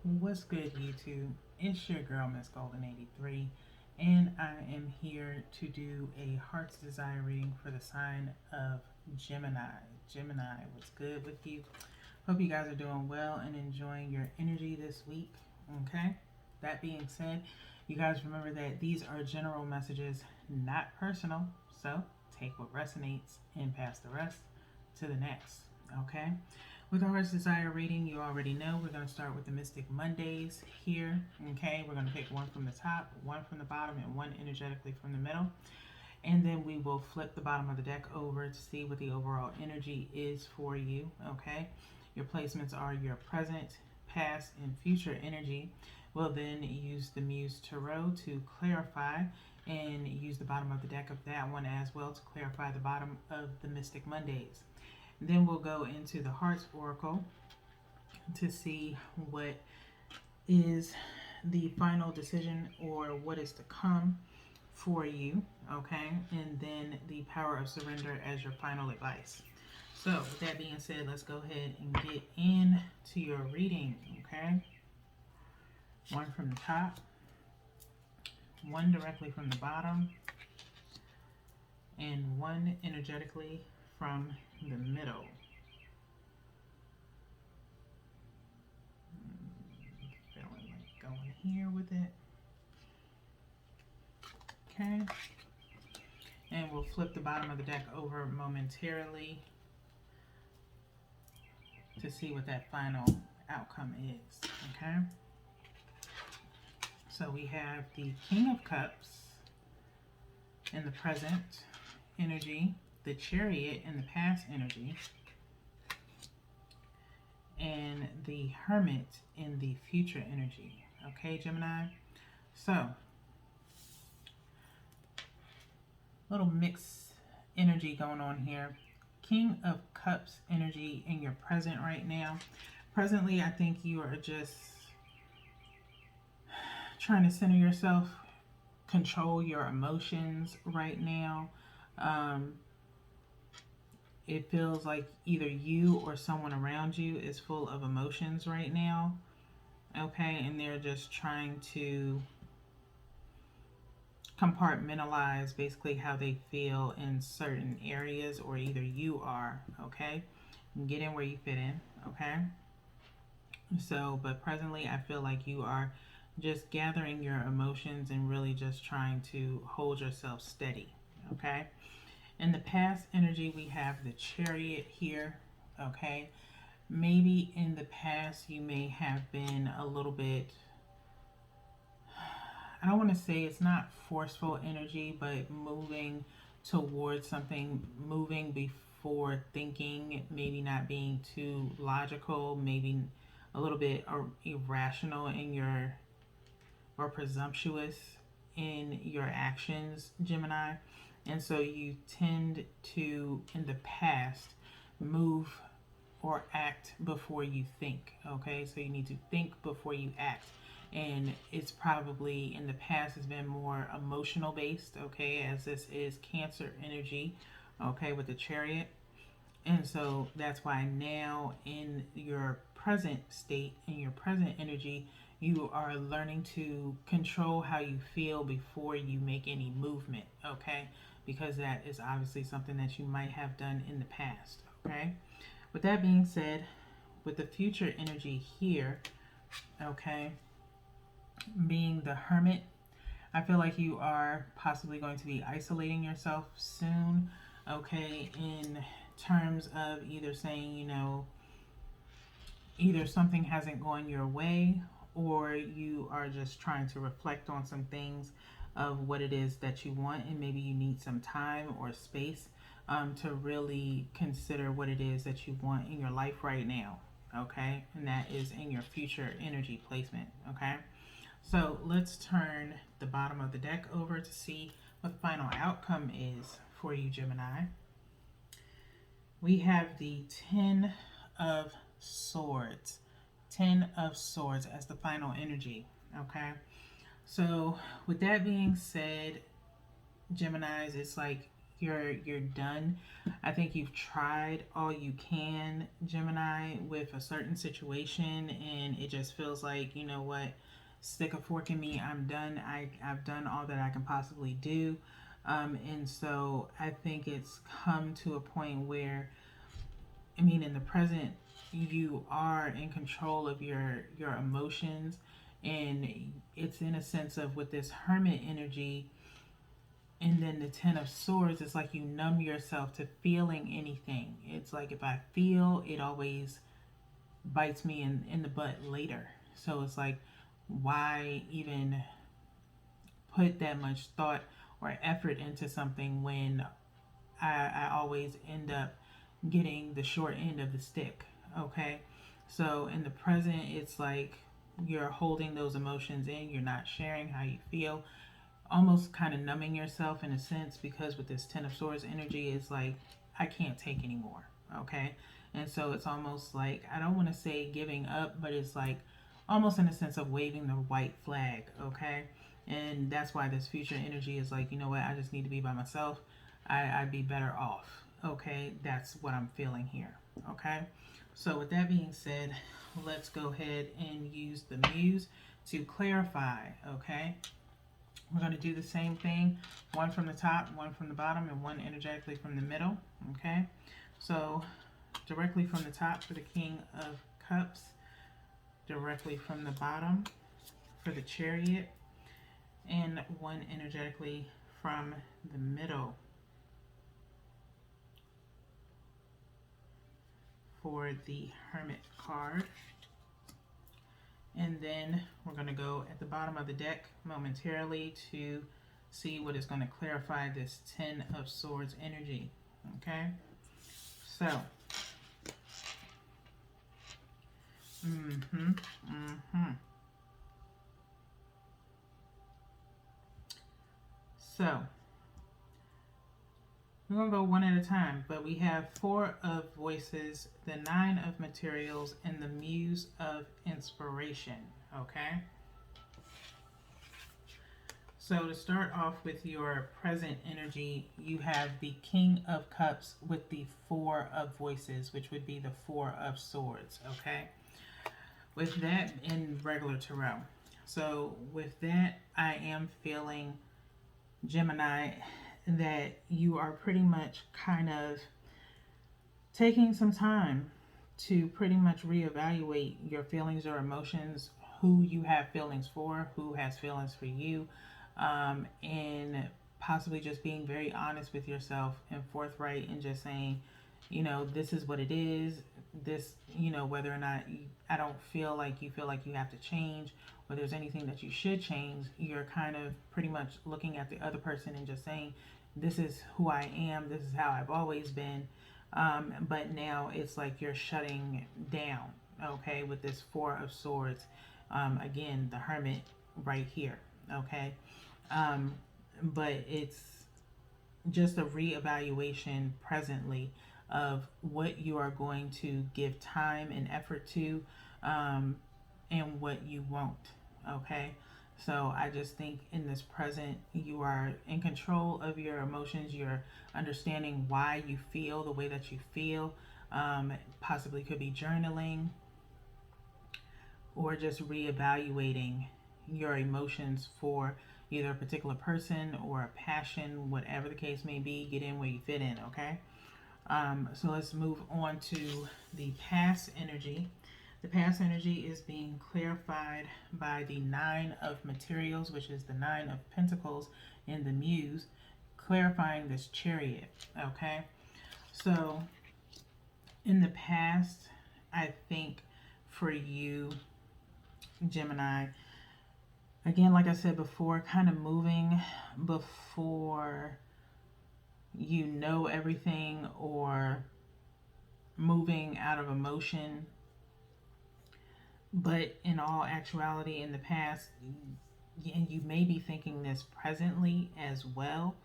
What's good, YouTube? It's your girl, Miss Golden 83, and I am here to do a heart's desire reading for the sign of Gemini. Gemini, what's good with you? Hope you guys are doing well and enjoying your energy this week. Okay, that being said, you guys remember that these are general messages, not personal, so take what resonates and pass the rest to the next. Okay. With our heart's desire reading, you already know we're going to start with the Mystic Mondays here. Okay, we're going to pick one from the top, one from the bottom, and one energetically from the middle. And then we will flip the bottom of the deck over to see what the overall energy is for you. Okay, your placements are your present, past, and future energy. We'll then use the Muse Tarot to clarify and use the bottom of the deck of that one as well to clarify the bottom of the Mystic Mondays. Then we'll go into the Hearts Oracle to see what is the final decision or what is to come for you, okay? And then the Power of Surrender as your final advice. So, with that being said, let's go ahead and get into your reading, okay? One from the top, one directly from the bottom, and one energetically from the middle. Feeling like going here with it. Okay. And we'll flip the bottom of the deck over momentarily to see what that final outcome is. Okay. So we have the King of Cups in the present energy, the Chariot in the past energy, and the Hermit in the future energy. Okay, Gemini? So, little mixed energy going on here. King of Cups energy in your present right now. Presently, I think you are just trying to center yourself, control your emotions right now. It feels like either you or someone around you is full of emotions right now. Okay, and they're just trying to compartmentalize basically how they feel in certain areas, or either you are, okay? Get in where you fit in, okay? So, but presently I feel like you are just gathering your emotions and really just trying to hold yourself steady, okay? In the past energy, we have the Chariot here, okay? Maybe in the past you may have been a little bit, I don't want to say it's not forceful energy, but moving towards something, moving before thinking, maybe not being too logical, maybe a little bit irrational in your, or presumptuous in your actions, Gemini. And so you tend to, in the past, move or act before you think, okay? So you need to think before you act. And it's probably, in the past, has been more emotional based, okay? As this is Cancer energy, okay, with the Chariot. And so that's why now in your present state, in your present energy, you are learning to control how you feel before you make any movement, okay? Because that is obviously something that you might have done in the past, okay? With that being said, with the future energy here, okay, being the Hermit, I feel like you are possibly going to be isolating yourself soon, okay, in terms of either saying, you know, either something hasn't gone your way, or you are just trying to reflect on some things of what it is that you want, and maybe you need some time or space to really consider what it is that you want in your life right now, okay? And that is in your future energy placement, okay? So let's turn the bottom of the deck over to see what the final outcome is for you, Gemini. We have the Ten of Swords. Ten of Swords as the final energy, okay? So with that being said, Geminis, it's like you're done. I think you've tried all you can, Gemini, with a certain situation, and it just feels like, you know what, stick a fork in me. I'm done. I've done all that I can possibly do. And so I think it's come to a point where, I mean, in the present, you are in control of your emotions, and it's in a sense of with this hermit energy, and then the Ten of Swords. It's like you numb yourself to feeling anything. It's like if I feel, it always bites me in the butt later. So it's like, why even put that much thought or effort into something when I always end up getting the short end of the stick. Okay, so in the present, it's like you're holding those emotions in, you're not sharing how you feel, almost kind of numbing yourself in a sense, because with this Ten of Swords energy, it's like, I can't take anymore. Okay, and so it's almost like, I don't want to say giving up, but it's like almost in a sense of waving the white flag. Okay, and that's why this future energy is like, you know what, I just need to be by myself. I'd be better off. Okay, that's what I'm feeling here. Okay, so with that being said, let's go ahead and use the muse to clarify. Okay, we're going to do the same thing, one from the top, one from the bottom, and one energetically from the middle. Okay, so directly from the top for the King of Cups, directly from the bottom for the Chariot, and one energetically from the middle for the Hermit card. And then we're going to go at the bottom of the deck momentarily to see what is going to clarify this Ten of Swords energy. Okay, so so we're going to go one at a time, but we have Four of Voices, the Nine of Materials, and the Muse of Inspiration. Okay, so to start off with your present energy, you have the King of Cups with the Four of Voices, which would be the Four of Swords. Okay, with that in regular tarot. So with that, I am feeling, Gemini, that you are pretty much kind of taking some time to pretty much reevaluate your feelings or emotions, who you have feelings for, who has feelings for you, and possibly just being very honest with yourself and forthright and just saying, you know, this is what it is. This, you know, whether or not I don't feel like you have to change, or there's anything that you should change, you're kind of pretty much looking at the other person and just saying, this is who I am, this is how I've always been. But now it's like you're shutting down, okay, with this Four of Swords. Again, the Hermit right here, okay. But it's just a reevaluation presently of what you are going to give time and effort to, and what you won't, okay. So I just think in this present, you are in control of your emotions. You're understanding why you feel the way that you feel. Possibly could be journaling, or just reevaluating your emotions for either a particular person or a passion, whatever the case may be. Get in where you fit in, okay? So let's move on to the past energy. The past energy is being clarified by the Nine of Materials, which is the Nine of Pentacles in the Muse, clarifying this Chariot, okay? So in the past, I think for you, Gemini, again, like I said before, kind of moving before you know everything, or moving out of emotion. But in all actuality, in the past, and you may be thinking this presently as well,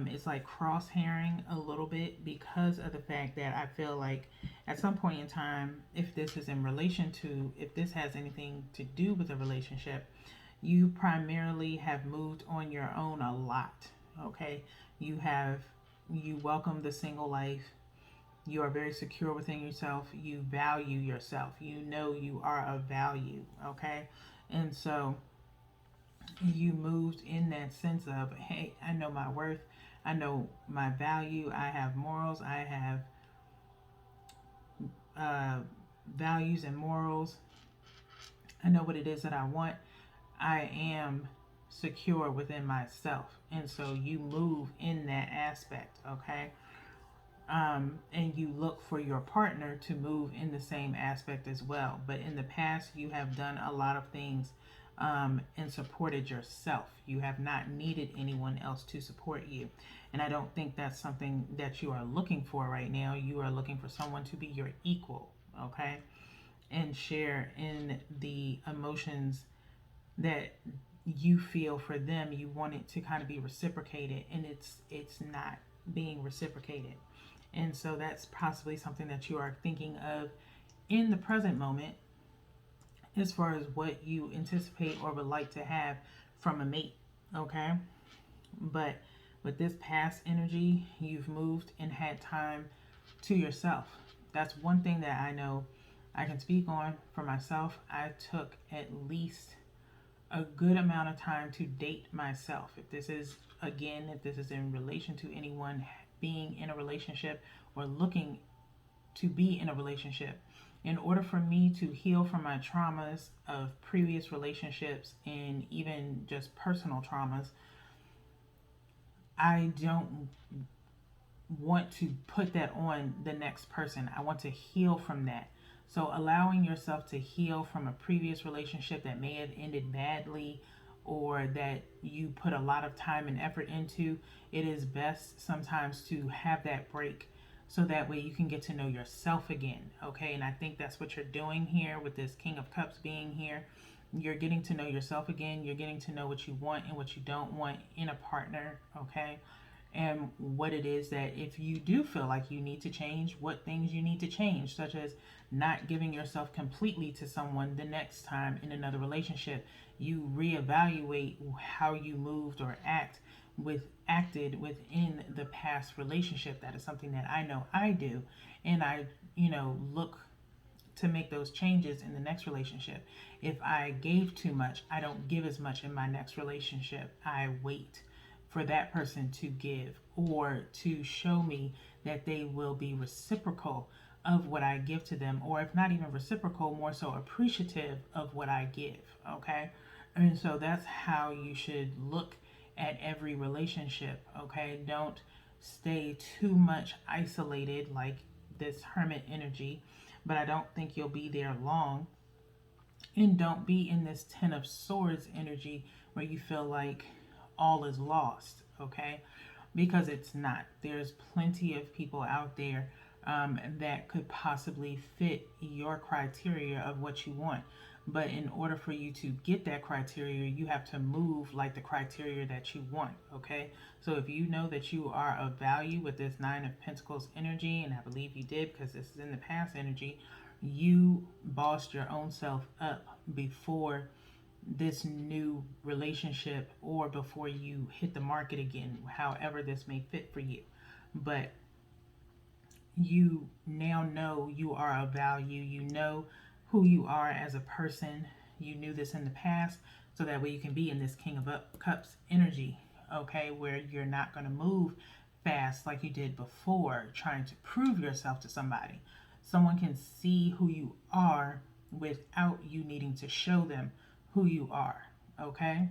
it's like crosshairing a little bit, because of the fact that I feel like at some point in time, if this is in relation to, if this has anything to do with a relationship, you primarily have moved on your own a lot, okay? You have You welcome the single life. You are very secure within yourself. You value yourself. You know you are of value, okay? And so you moved in that sense of, hey, I know my worth. I know my value. I have morals. I have uh, values and morals. I know what it is that I want. I am secure within myself. And so you move in that aspect, okay? And you look for your partner to move in the same aspect as well. But in the past, you have done a lot of things and supported yourself. You have not needed anyone else to support you. And I don't think that's something that you are looking for right now. You are looking for someone to be your equal, okay? And share in the emotions that you feel for them. You want it to kind of be reciprocated, and it's not being reciprocated. And so that's possibly something that you are thinking of in the present moment as far as what you anticipate or would like to have from a mate, okay? But with this past energy, you've moved and had time to yourself. That's one thing that I know I can speak on for myself. I took at least a good amount of time to date myself. If this is, again, if this is in relation to anyone being in a relationship or looking to be in a relationship, in order for me to heal from my traumas of previous relationships and even just personal traumas, I don't want to put that on the next person. I want to heal from that. So allowing yourself to heal from a previous relationship that may have ended badly or that you put a lot of time and effort into, it is best sometimes to have that break so that way you can get to know yourself again, okay? And I think that's what you're doing here with this King of Cups being here. You're getting to know yourself again. You're getting to know what you want and what you don't want in a partner, okay? And what it is that if you do feel like you need to change, what things you need to change, such as not giving yourself completely to someone the next time in another relationship. You reevaluate how you moved or acted within the past relationship. That is something that I know I do, and I look to make those changes in the next relationship. If I gave too much, I don't give as much in my next relationship. I wait for that person to give or to show me that they will be reciprocal of what I give to them, or if not even reciprocal, more so appreciative of what I give, okay? And so that's how you should look at every relationship, okay? Don't stay too much isolated like this hermit energy, but I don't think you'll be there long. And don't be in this Ten of Swords energy where you feel like all is lost, okay? Because it's not. There's plenty of people out there that could possibly fit your criteria of what you want. But in order for you to get that criteria, you have to move like the criteria that you want, okay? So if you know that you are of value with this Nine of Pentacles energy, and I believe you did because this is in the past energy, you bossed your own self up before this new relationship or before you hit the market again, however this may fit for you. But you now know you are of value. You know who you are as a person. You knew this in the past, so that way you can be in this King of Cups energy, okay, where you're not going to move fast like you did before, trying to prove yourself to somebody. Someone can see who you are without you needing to show them who you are, okay?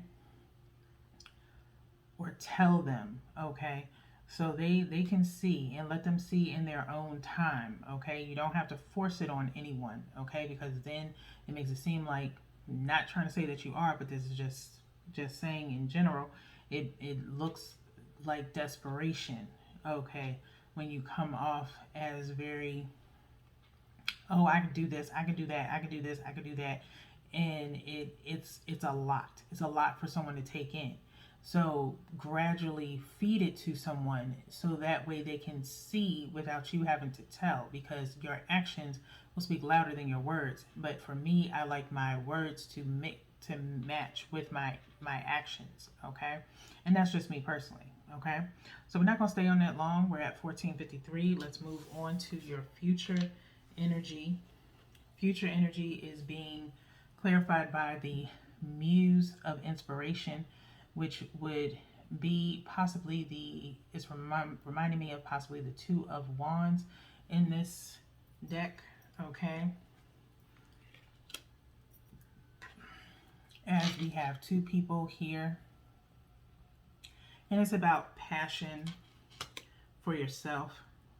Or tell them, okay? So they can see, and let them see in their own time, okay? You don't have to force it on anyone, okay? Because then it makes it seem like, not trying to say that you are, but this is just saying in general, it looks like desperation, okay? When you come off as very, oh, I can do this, I can do that, I can do this, I can do that, and it's a lot. It's a lot for someone to take in. So gradually feed it to someone so that way they can see without you having to tell, because your actions will speak louder than your words. But for me, I like my words to match with my actions, okay? And that's just me personally. Okay, so we're not going to stay on that long. We're at 14:53. Let's move on to your future energy. Future energy is being clarified by the muse of inspiration, which would be possibly it's reminding me of possibly the Two of Wands in this deck. Okay, as we have two people here, and it's about passion for yourself,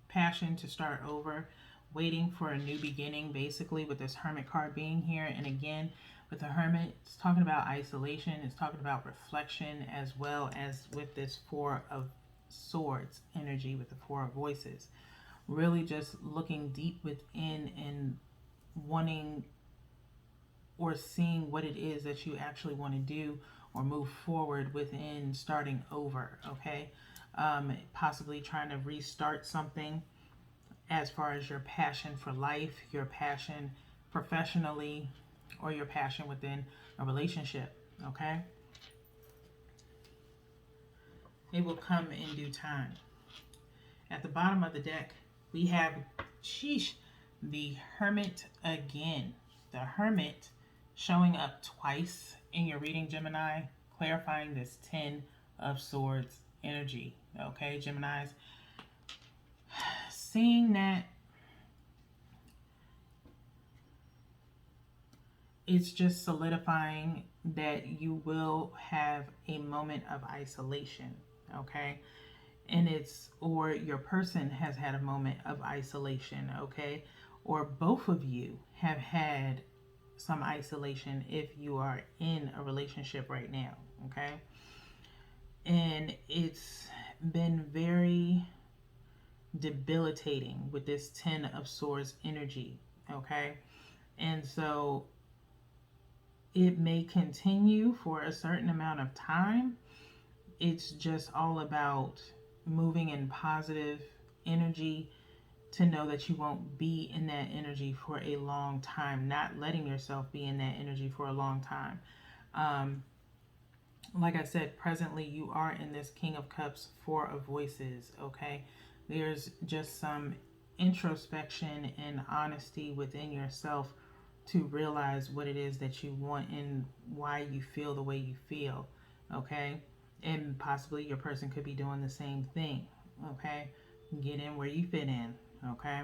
passion to start over, waiting for a new beginning, basically, with this Hermit card being here. And again, with the Hermit, it's talking about isolation, it's talking about reflection, as well as with this Four of Swords energy with the Four of Voices. Really just looking deep within and wanting or seeing what it is that you actually want to do or move forward within starting over, okay? Possibly trying to restart something as far as your passion for life, your passion professionally, or your passion within a relationship, okay? It will come in due time. At the bottom of the deck, we have, the Hermit again. The Hermit showing up twice in your reading, Gemini, clarifying this Ten of Swords energy, okay, Geminis? Seeing that it's just solidifying that you will have a moment of isolation, okay? And or your person has had a moment of isolation, okay? Or both of you have had some isolation if you are in a relationship right now, okay? And it's been very debilitating with this Ten of Swords energy, okay? And so it may continue for a certain amount of time. It's just all about moving in positive energy to know that you won't be in that energy for a long time, not letting yourself be in that energy for a long time. Like I said, presently you are in this King of Cups, Four of Voices, okay? There's just some introspection and honesty within yourself to realize what it is that you want and why you feel the way you feel, okay? And possibly your person could be doing the same thing, okay? Get in where you fit in, okay?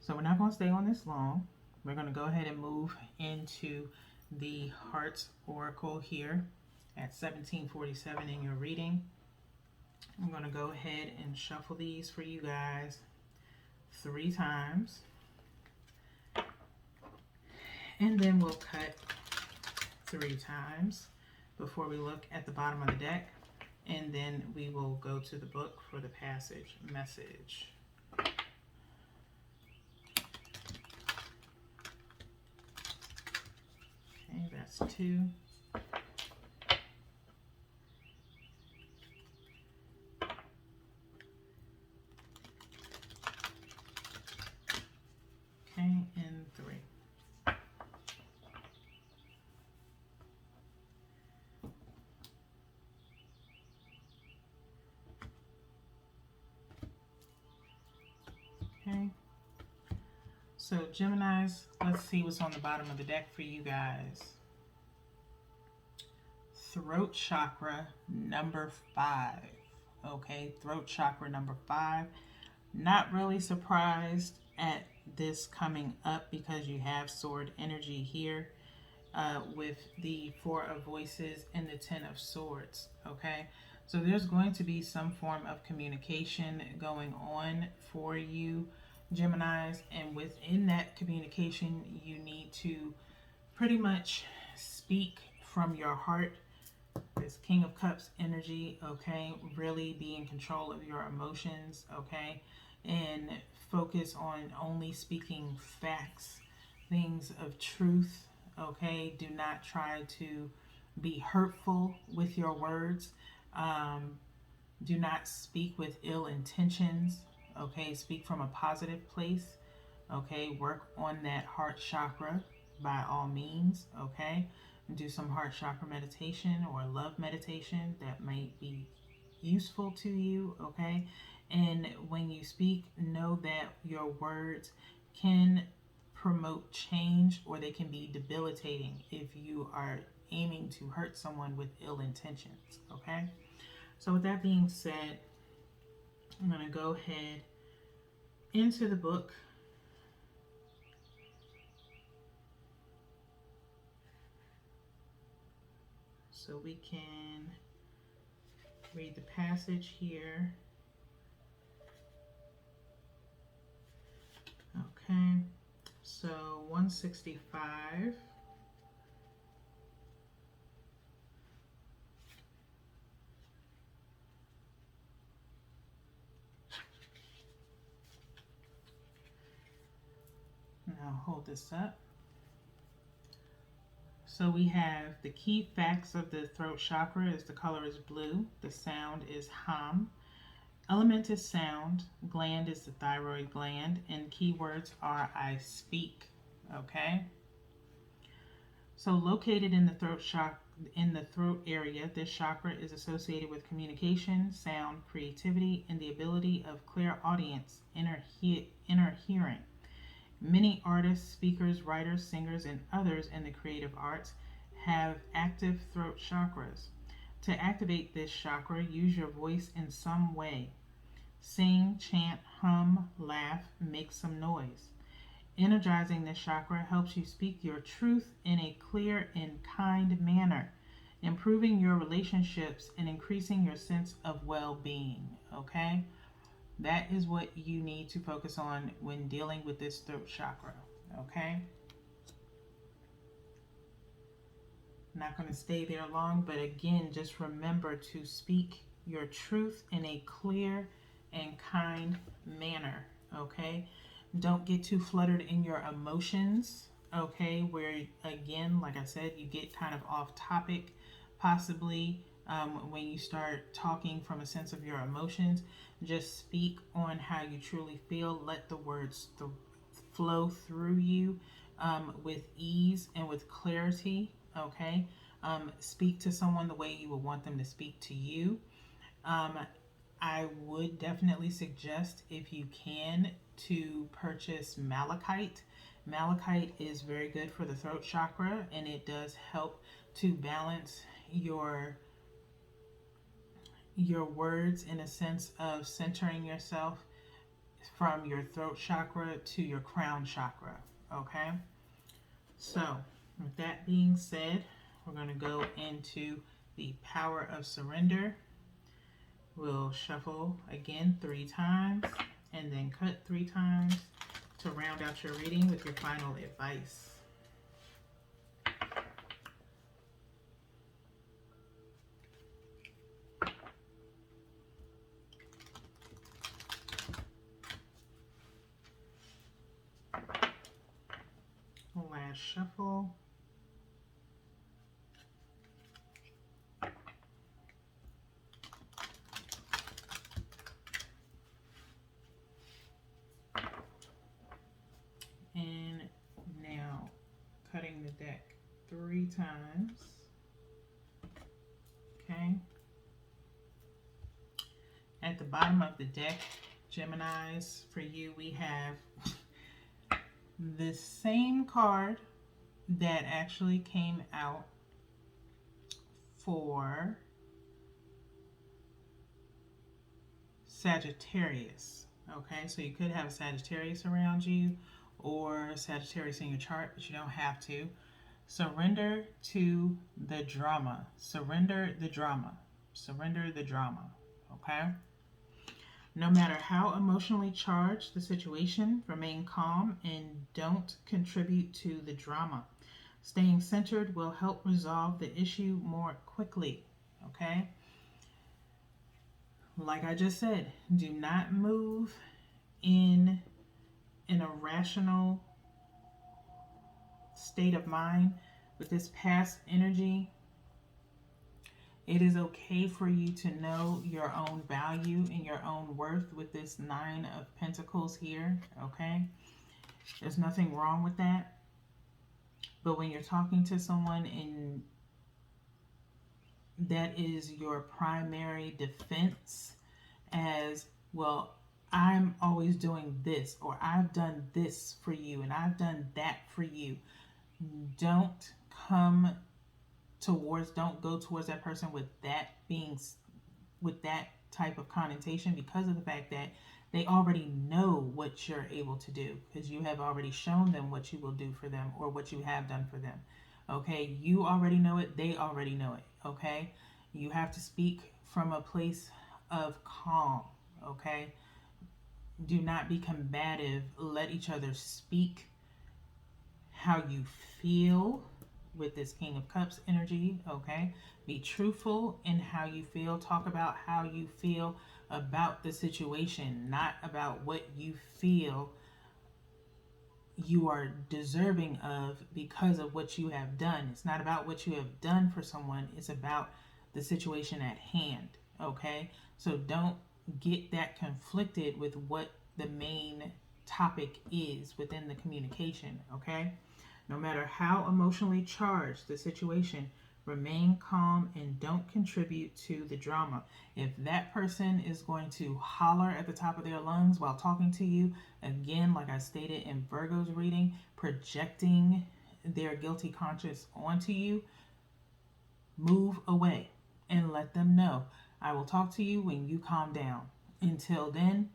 So we're not going to stay on this long. We're going to go ahead and move into the Heart's Oracle here at 1747 in your reading. I'm going to go ahead and shuffle these for you guys 3 times. And then we'll cut 3 times before we look at the bottom of the deck. And then we will go to the book for the passage message. Okay, that's 2. Okay, and 3. Okay. So Geminis, let's see what's on the bottom of the deck for you guys. Throat chakra number 5. Okay, throat chakra number 5. Not really surprised at this coming up because you have sword energy here with the Four of Voices and the Ten of Swords, okay? So there's going to be some form of communication going on for you, Geminis, and within that communication, you need to pretty much speak from your heart. This King of Cups energy, okay? Really be in control of your emotions, okay? And focus on only speaking facts, things of truth, okay? Do not try to be hurtful with your words. Do not speak with ill intentions, okay? Speak from a positive place, okay? Work on that heart chakra by all means, okay? Do some heart chakra meditation or love meditation that might be useful to you, okay? And when you speak, know that your words can promote change, or they can be debilitating if you are aiming to hurt someone with ill intentions, okay? So with that being said, I'm going to go ahead into the book. So we can read the passage here. Okay, so 165. Now hold this up. So we have the key facts of the throat chakra is the color is blue, the sound is hum, element is sound, gland is the thyroid gland, and keywords are I speak. Okay. So located in the throat chakra, in the throat area, this chakra is associated with communication, sound, creativity, and the ability of clairaudience, inner hearing. Many artists, speakers, writers, singers, and others in the creative arts have active throat chakras. To activate this chakra, use your voice in some way. Sing, chant, hum, laugh, make some noise. Energizing this chakra helps you speak your truth in a clear and kind manner, improving your relationships and increasing your sense of well-being. Okay? That is what you need to focus on when dealing with this throat chakra. Okay? I'm not going to stay there long, but again, just remember to speak your truth in a clear and kind manner. Okay? Don't get too fluttered in your emotions. Okay? Where, again, like I said, you get kind of off topic, possibly. When you start talking from a sense of your emotions, just speak on how you truly feel. Let the words flow through you with ease and with clarity. Okay, speak to someone the way you would want them to speak to you. I would definitely suggest, if you can, to purchase malachite. Malachite is very good for the throat chakra, and it does help to balance your words in a sense of centering yourself from your throat chakra to your crown chakra. Okay? So, with that being said, we're going to go into the power of surrender. We'll shuffle again 3 times and then cut 3 times to round out your reading with your final advice. Last shuffle. And now cutting the deck 3 times. Okay. At the bottom of the deck, Geminis, for you, we have the same card that actually came out for Sagittarius. Okay, so you could have a Sagittarius around you or Sagittarius in your chart, but you don't have to. Surrender to the drama. Surrender the drama. Surrender the drama. Okay? No matter how emotionally charged the situation, remain calm and don't contribute to the drama. Staying centered will help resolve the issue more quickly. Okay? Like I just said, do not move in an irrational state of mind with this past energy. It is okay for you to know your own value and your own worth with this 9 of Pentacles here, okay? There's nothing wrong with that. But when you're talking to someone and that is your primary defense, as well, I'm always doing this, or I've done this for you, and I've done that for you. Don't come don't go towards that person with that being, with that type of connotation, because of the fact that they already know what you're able to do, because you have already shown them what you will do for them, or what you have done for them. Okay, you already know it, they already know it. Okay, you have to speak from a place of calm. Okay, do not be combative. Let each other speak how you feel with this King of Cups energy. Okay, be truthful in how you feel. Talk about how you feel about the situation, not about what you feel you are deserving of because of what you have done. It's not about what you have done for someone, it's about the situation at hand. Okay, so don't get that conflicted with what the main topic is within the communication. Okay, no matter how emotionally charged the situation, remain calm and don't contribute to the drama. If that person is going to holler at the top of their lungs while talking to you, again, like I stated in Virgo's reading, projecting their guilty conscience onto you, move away and let them know, I will talk to you when you calm down. Until then,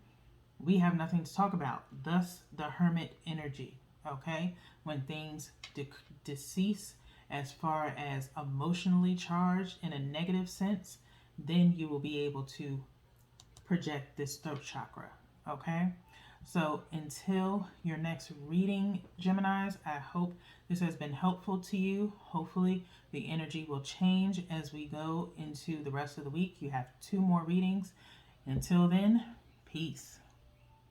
we have nothing to talk about. Thus, the hermit energy. Okay, when things decease as far as emotionally charged in a negative sense, then you will be able to project this throat chakra. Okay, so until your next reading, Geminis, I hope this has been helpful to you. Hopefully, the energy will change as we go into the rest of the week. You have 2 more readings. Until then, peace.